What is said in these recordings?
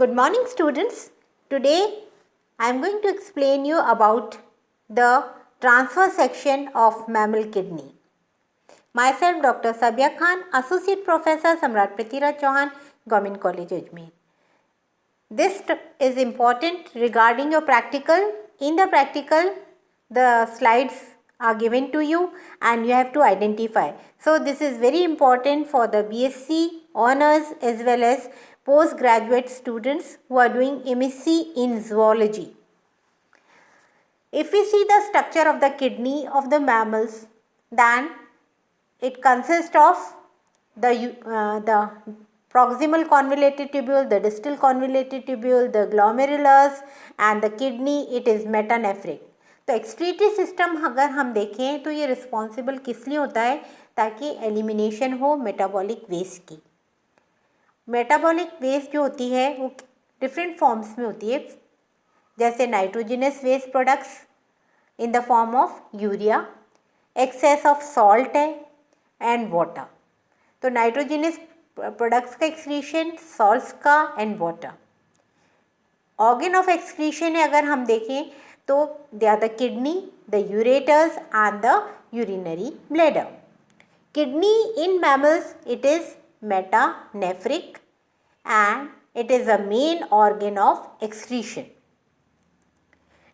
Good morning students. Today I am going to explain you about the transfer section of mammal kidney. Myself Dr. Sabia Khan, Associate Professor Samrat Prithviraj Chauhan, Government College Ajmer. This is important regarding your practical. In the practical, the slides are given to you and you have to identify. So this is very important for the BSc, honors as well as postgraduate students who are doing MSc in zoology. If we see the structure of the kidney of the mammals, then it consists of the proximal convoluted tubule, the distal convoluted tubule, the glomerulus and the kidney. It is metanephric. तो excretory system अगर हम देखें तो ये responsible किस लिए होता है, ताकि एलिमिनेशन हो मेटाबॉलिक वेस्ट की. मेटाबॉलिक वेस्ट जो होती है वो डिफरेंट फॉर्म्स में होती है, जैसे nitrogenous waste products in the form of urea, excess of salt है एंड वाटर. तो नाइट्रोजनस प्रोडक्ट्स का एक्सक्रीशन, सॉल्ट्स का and water. Organ of excretion है अगर हम देखें तो they are the kidney, the ureters and the urinary bladder. Kidney in mammals it is metanephric and it is a main organ of excretion.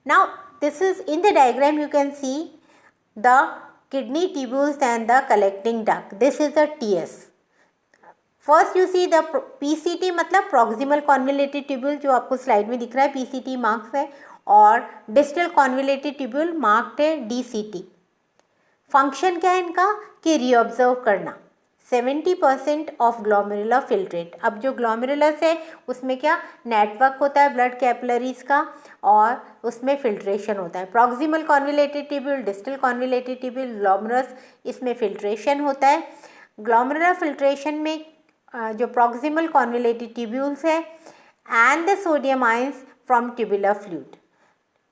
Now this is in the diagram you can see the kidney tubules and the collecting duct. This is the TS. First you see the PCT मतलब proximal convoluted tubule जो आपको slide में दिख रहा है, PCT marks है, और distal convoluted tubule marked है DCT. फंक्शन क्या है इनका कि रीऑब्जर्व करना. 70% ऑफ ग्लोमेरुलर फिल्ट्रेट. अब जो ग्लोमेरुलस है उसमें क्या नेटवर्क होता है ब्लड कैपिलरीज का और उसमें फिल्ट्रेशन होता है. Proximal convoluted tubule, distal convoluted tubule, glomerulus, इसमें फिल्ट्रेशन होता है. ग्लोमेरुलर फिल्ट्रेशन में जो प्रॉक्सिमल कॉन्वुलेटेड ट्यूब्यूल्स है and the sodium ions from tubular fluid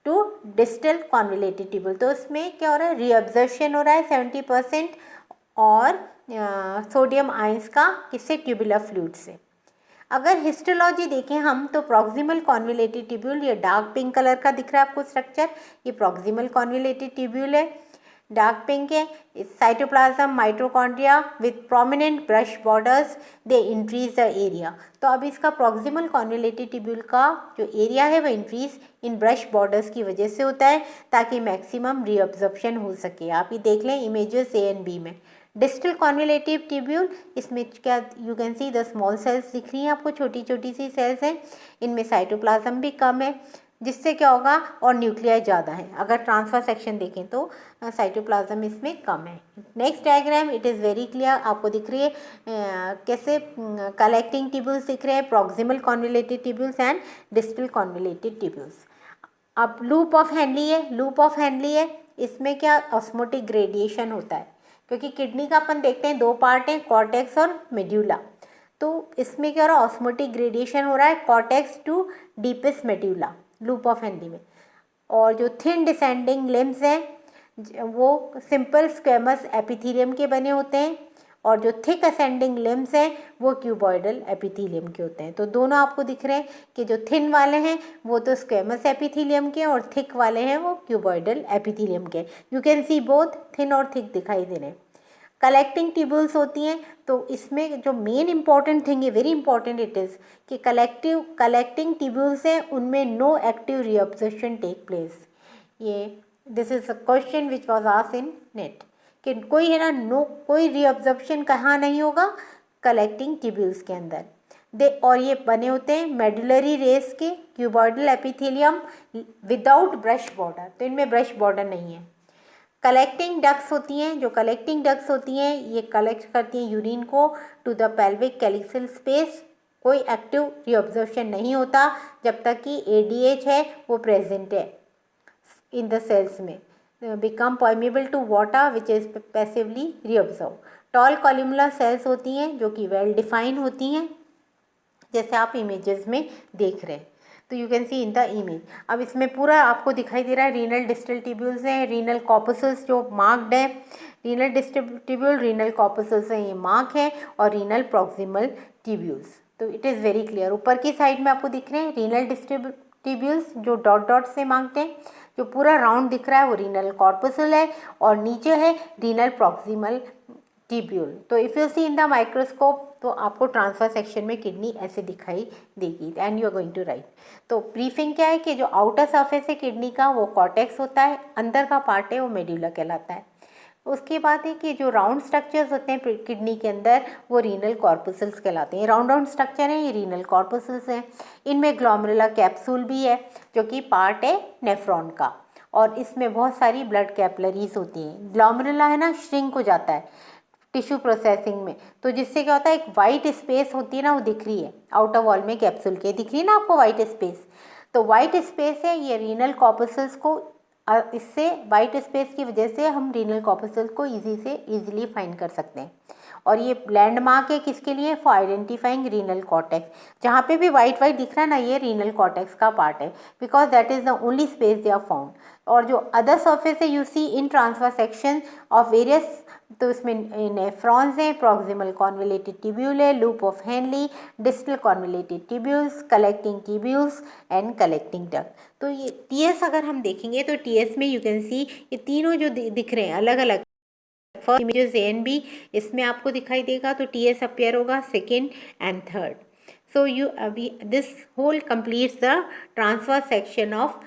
to distal convoluted tubule. तो उसमें क्या हो रहा है, रीअब्जर्प्शन हो रहा है 70% और सोडियम आयंस का किससे, ट्यूबुलर फ्लूइड से. अगर हिस्टोलॉजी देखें हम तो प्रॉक्सिमल कॉन्वुलेटेड ट्यूब्यूल, ये डार्क पिंक कलर का दिख रहा है आपको स्ट्रक्चर, ये प्रॉक्सिमल कॉन्वुलेटेड ट्यूब्यूल है, डार्क पिंक है. Cytoplasm, mitochondria with prominent brush borders, they increase the area. तो अब इसका प्रॉक्सिमल कॉन्वुलेटेड ट्यूब्यूल का जो एरिया है वो इंक्रीज इन ब्रश बॉर्डर्स की वजह से होता है, ताकि मैक्सिमम रीअब्जॉर्प्शन हो सके. आप ही देख लें इमेजेस ए एंड बी में. डिस्टल कॉन्वुलेटिव ट्यूब्यूल, इसमें क्या you can see the small cells दिख रही हैं आपको, छोटी छोटी सी सेल्स हैं. इनमें साइटोप्लाज्म भी कम है, जिससे क्या होगा, और न्यूक्लियाई ज़्यादा है. अगर ट्रांसफर सेक्शन देखें तो साइटोप्लाज्म इसमें कम है. Next diagram it is very clear, आपको दिख रही है कैसे कलेक्टिंग ट्यूब्यूल्स दिख रहे हैं, proximal convoluted tubules and distal convoluted tubules. अब लूप ऑफ हेनली है, लूप ऑफ हेनली है, इसमें क्या ऑस्मोटिक ग्रेडिएशन होता है, क्योंकि किडनी का अपन देखते हैं दो पार्ट हैं, कॉर्टेक्स और मेड्यूला. तो इसमें क्या हो रहा है, ऑस्मोटिक ग्रेडिएशन हो रहा है cortex to deepest medulla loop of Henle में. और जो थिन डिसेंडिंग लिम्स हैं वो सिंपल स्क्वेमस एपिथेलियम के बने होते हैं, और जो थिक असेंडिंग लिम्स हैं वो क्यूबॉइडल एपिथेलियम के होते हैं. तो दोनों आपको दिख रहे हैं कि जो थिन वाले हैं वो तो स्क्वेमस एपिथेलियम के और थिक वाले हैं वो क्यूबॉइडल एपिथेलियम के. You can C both thin और थिक दिखाई दे रहे हैं. कलेक्टिंग ट्यूब्यूल्स होती हैं, तो इसमें जो मेन इंपॉर्टेंट थिंग है, वेरी इंपॉर्टेंट इट इज़ कि कलेक्टिंग ट्यूब्यूल्स हैं उनमें no active reabsorption take place. ये this is a question which was asked in NET कि कोई है ना, कोई रीअब्जॉर्प्शन कहाँ नहीं होगा, कलेक्टिंग ट्यूब्यूल्स के अंदर. और ये बने होते हैं मेडुलरी रेस के cuboidal epithelium without brush border, तो इनमें ब्रश बॉर्डर नहीं है. कलेक्टिंग डक्ट्स होती हैं, जो कलेक्टिंग डक्ट्स होती हैं ये कलेक्ट करती हैं यूरिन को टू द पेल्विक कैलिकल स्पेस. कोई एक्टिव रीअब्जॉर्प्शन नहीं होता जब तक कि ADH है वो प्रेजेंट है इन द सेल्स में. Become permeable to water which is passively reabsorb. Tall columnar cells होती हैं जो कि वेल डिफाइन होती हैं, जैसे आप इमेजेस में देख रहे हैं. तो you can see in the image. अब इसमें पूरा आपको दिखाई दे रहा है रीनल डिस्टल ट्यूब्यूल्स हैं, रीनल कॉर्पसल्स जो मार्क्ड है, renal distal tubule, renal corpuscles हैं ये मार्क है, और रीनल प्रॉक्सिमल ट्यूब्यूल्स. तो इट इज़ वेरी क्लियर। ऊपर की साइड में आपको दिख रहे हैं रीनल ट्यूब्यूल्स जो डॉट डॉट से मांगते हैं, जो पूरा राउंड दिख रहा है वो रीनल कॉर्पसूल है, और नीचे है रीनल प्रॉक्सिमल ट्यूब्यूल। तो if you see in the microscope तो आपको ट्रांसफर सेक्शन में किडनी ऐसे दिखाई देगी and you are going to right. तो ब्रीफिंग क्या है कि जो आउटर सरफेस है किडनी का वो कॉर्टेक्स होता है, अंदर का पार्ट है वो मेडुला कहलाता है। उसके बाद है कि जो राउंड स्ट्रक्चर्स होते हैं किडनी के अंदर वो रीनल कॉर्पसूल्स कहलाते हैं। राउंड राउंड स्ट्रक्चर है ये रीनल कॉर्पसूल्स हैं। इनमें ग्लोमेरुलर कैप्सूल भी है जो कि पार्ट है नेफ्रॉन का, और इसमें बहुत सारी ब्लड कैपिलरीज होती हैं। ग्लोमेरुला है ना श्रिंक हो जाता है टिश्यू प्रोसेसिंग में, तो जिससे क्या होता है एक वाइट स्पेस होती है ना वो दिख रही है आउटर वॉल में कैप्सूल के, दिख रही है ना आपको वाइट स्पेस। तो वाइट स्पेस है ये रीनल कॉर्पसूल्स को, इससे वाइट स्पेस की वजह से हम रीनल कॉर्पसूल्स को इजीली फाइंड कर सकते हैं। और ये लैंडमार्क है किसके लिए? For identifying renal cortex. जहाँ पे भी वाइट वाइट दिख रहा है ना ये रीनल कॉर्टेक्स का पार्ट है, because that is the only space they are found. और जो अदर सर्फेस है you see in transfer section of various, तो इसमें नेफ्रॉन्स हैं, प्रॉक्सिमल कॉन्वोलेटेड ट्यूब्यूल है, loop of Henle, distal convoluted tubules, collecting tubules and collecting duct. तो ये TS अगर हम देखेंगे तो टीएस में यू कैन सी ये तीनों जो दिख रहे हैं अलग अलग, first images A and B इसमें आपको दिखाई देगा, तो टीएस अपेयर होगा second and third. So you अभी this whole completes the transfer section of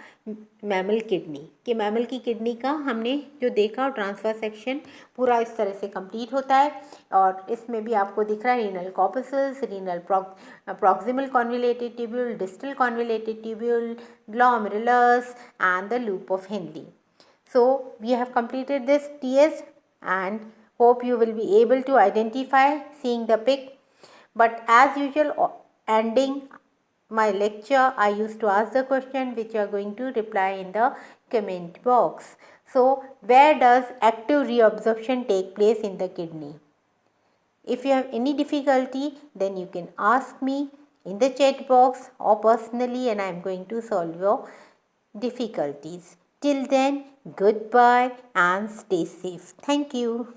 mammal kidney, कि मैमल की किडनी का हमने जो देखा और ट्रांसफर सेक्शन पूरा इस तरह से कंप्लीट होता है। और इसमें भी आपको दिख रहा है renal corpuscles, renal proximal convoluted tubule, distal convoluted tubule, glomerulus and the loop of Henle. So we have completed this TS and hope you will be able to identify seeing the pic. But as usual, ending my lecture I used to ask the question which you are going to reply in the comment box. So where does active reabsorption take place in the kidney? If you have any difficulty then you can ask me in the chat box or personally and I am going to solve your difficulties. Till then, goodbye and stay safe. Thank you.